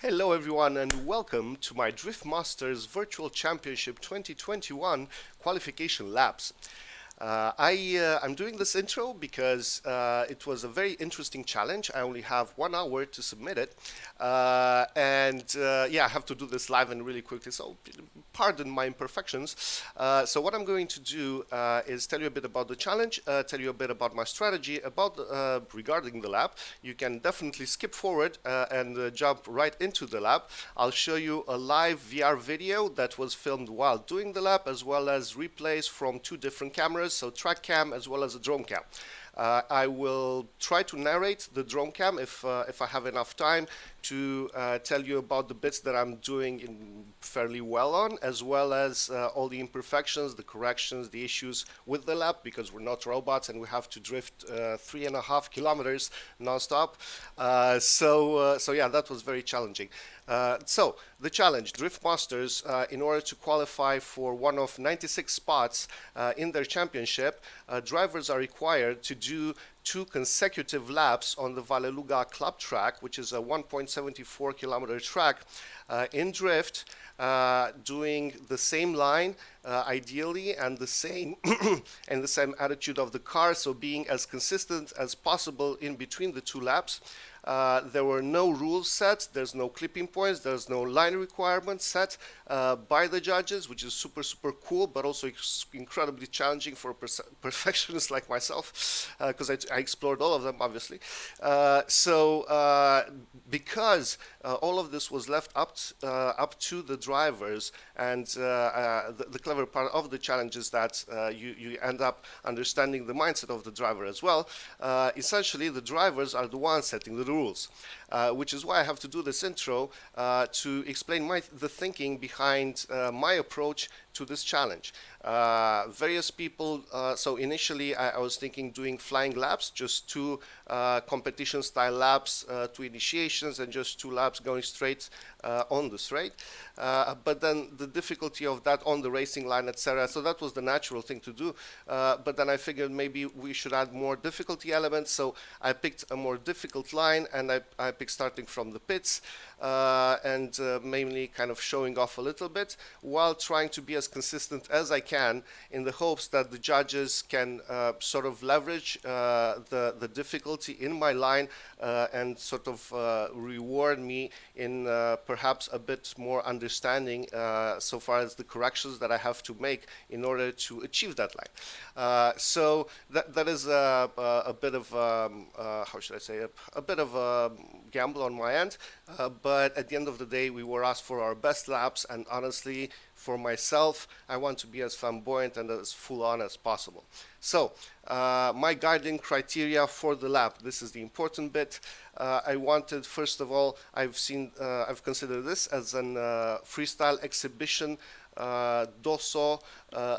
Hello everyone and welcome to my Drift Masters Virtual Championship 2021 qualification laps. I'm doing this intro because it was a very interesting challenge. I only have 1 hour to submit it, I have to do this live and really quickly. So pardon my imperfections. So what I'm going to do is tell you a bit about the challenge, tell you a bit about my strategy about regarding the lap. You can definitely skip forward and jump right into the lap. I'll show you a live VR video that was filmed while doing the lap, as well as replays from two different cameras, so track cam as well as a drone cam. I will try to narrate the drone cam if I have enough time to tell you about the bits that I'm doing fairly well on, as well as all the imperfections, the corrections, the issues with the lap, because we're not robots and we have to drift 3.5 kilometers non-stop. So that was very challenging. So the challenge, Drift Masters, in order to qualify for one of 96 spots in their championship, drivers are required to do 2 consecutive laps on the Vallelunga club track, which is a 1.74 kilometer track in drift, doing the same line ideally, and the same and the same attitude of the car, so being as consistent as possible in between the 2 laps. There were no rules set, there's no clipping points, there's no line requirements set by the judges, which is super cool, but also incredibly challenging for a perfectionist like myself, because I explored all of them, obviously. Because all of this was left up to the drivers, and the clever part of the challenge is that you end up understanding the mindset of the driver as well. Essentially, the drivers are the ones setting the rules, which is why I have to do this intro to explain the thinking behind my approach to this challenge. Various people, so initially I was thinking doing flying laps, just 2 competition style laps, 2 initiations, and just 2 laps going straight on the straight. But then the difficulty of that on the racing line, etc. So that was the natural thing to do. But then I figured maybe we should add more difficulty elements. So I picked a more difficult line, and I picked starting from the pits, and mainly kind of showing off a little bit while trying to be as consistent as I can, in the hopes that the judges can sort of leverage the difficulty in my line and sort of reward me in perhaps a bit more understanding so far as the corrections that I have to make in order to achieve that line. So that is a bit of how should I say, a bit of a gamble on my end, but at the end of the day we were asked for our best laps, and honestly, for myself, I want to be as flamboyant and as full on as possible. So my guiding criteria for the lap, this is the important bit. I wanted, first of all, I've considered this as an freestyle exhibition doso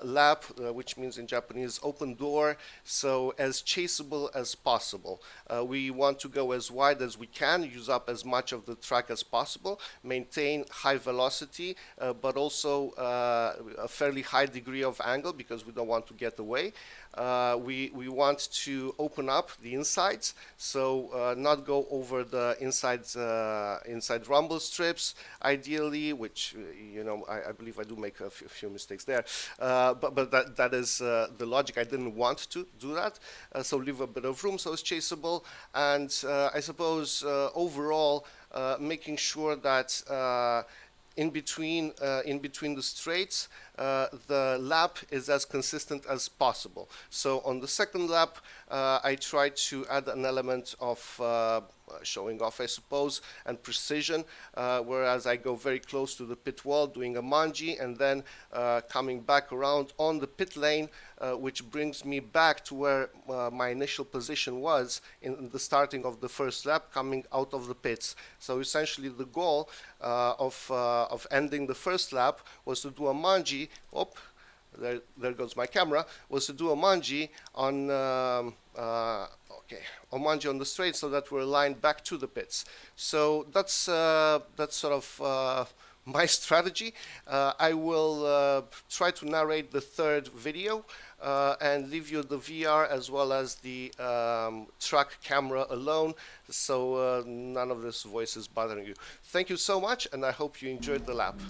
lap, which means in Japanese open door, so as chaseable as possible. We want to go as wide as we can, use up as much of the track as possible, maintain high velocity, but also a fairly high degree of angle, because we don't want to get away. We want to open up the insides, so not go over the inside rumble strips, ideally, which I believe I do make a few mistakes there, but that is the logic. I didn't want to do that, so leave a bit of room so it's chaseable, and I suppose overall making sure that in between the straights, the lap is as consistent as possible. So on the second lap, I tried to add an element of showing off, I suppose, and precision, whereas I go very close to the pit wall doing a manji, and then coming back around on the pit lane, which brings me back to where my initial position was in the starting of the first lap, coming out of the pits. So essentially the goal of ending the first lap was to do a manji. There goes my camera. Was to do a manji on manji on the straight, so that we're aligned back to the pits. So that's sort of my strategy. I will try to narrate the third video and leave you the VR as well as the track camera alone, so none of this voice is bothering you. Thank you so much, and I hope you enjoyed the lap.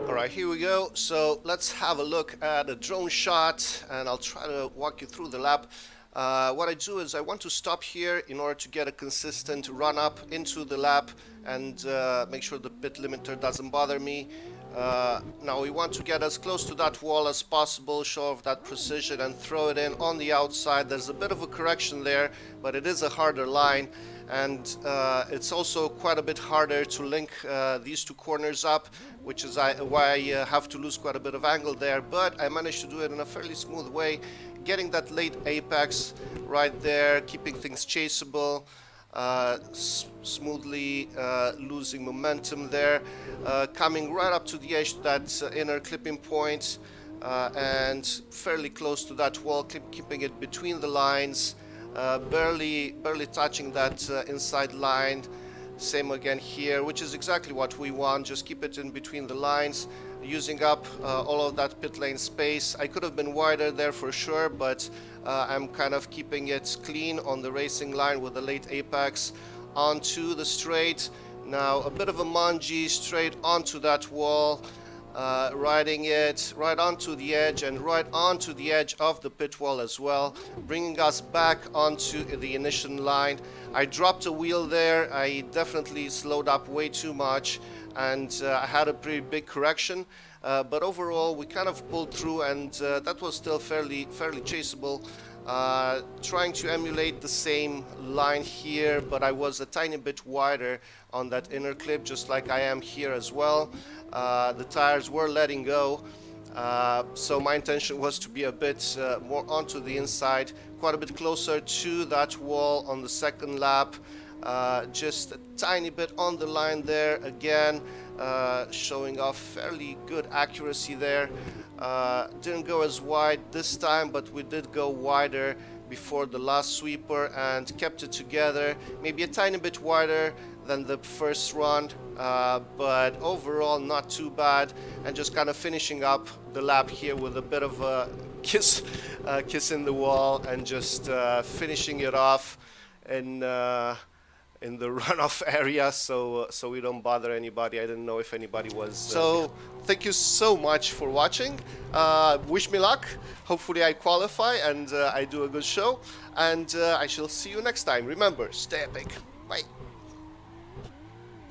Alright, here we go. So let's have a look at a drone shot, and I'll try to walk you through the lap. What I do is I want to stop here in order to get a consistent run up into the lap and make sure the pit limiter doesn't bother me. Now we want to get as close to that wall as possible, show off that precision and throw it in on the outside. There's a bit of a correction there, but it is a harder line, and it's also quite a bit harder to link these two corners up, which is why I have to lose quite a bit of angle there, but I managed to do it in a fairly smooth way, getting that late apex right there, keeping things chaseable. Smoothly losing momentum there, coming right up to the edge to that inner clipping point, and fairly close to that wall, keeping it between the lines, barely touching that inside line. Same again here, which is exactly what we want. Just keep it in between the lines, using up all of that pit lane space. I could have been wider there for sure, but I'm kind of keeping it clean on the racing line with the late apex onto the straight. Now a bit of a manji straight onto that wall, riding it right onto the edge and right onto the edge of the pit wall as well, bringing us back onto the initial line. I dropped a wheel there. I definitely slowed up way too much, and I had a pretty big correction, but overall we kind of pulled through, and that was still fairly chaseable. Trying to emulate the same line here, but I was a tiny bit wider on that inner clip, just like I am here as well. The tires were letting go, so my intention was to be a bit more onto the inside, quite a bit closer to that wall on the second lap. Just a tiny bit on the line there again, showing off fairly good accuracy there. Didn't go as wide this time, but we did go wider before the last sweeper and kept it together, maybe a tiny bit wider than the first run, but overall not too bad, and just kind of finishing up the lap here with a bit of a kiss in the wall, and just finishing it off in the runoff area, so we don't bother anybody. I didn't know if anybody was. So thank you so much for watching. Wish me luck. Hopefully I qualify and I do a good show, and I shall see you next time. Remember, stay epic. Bye.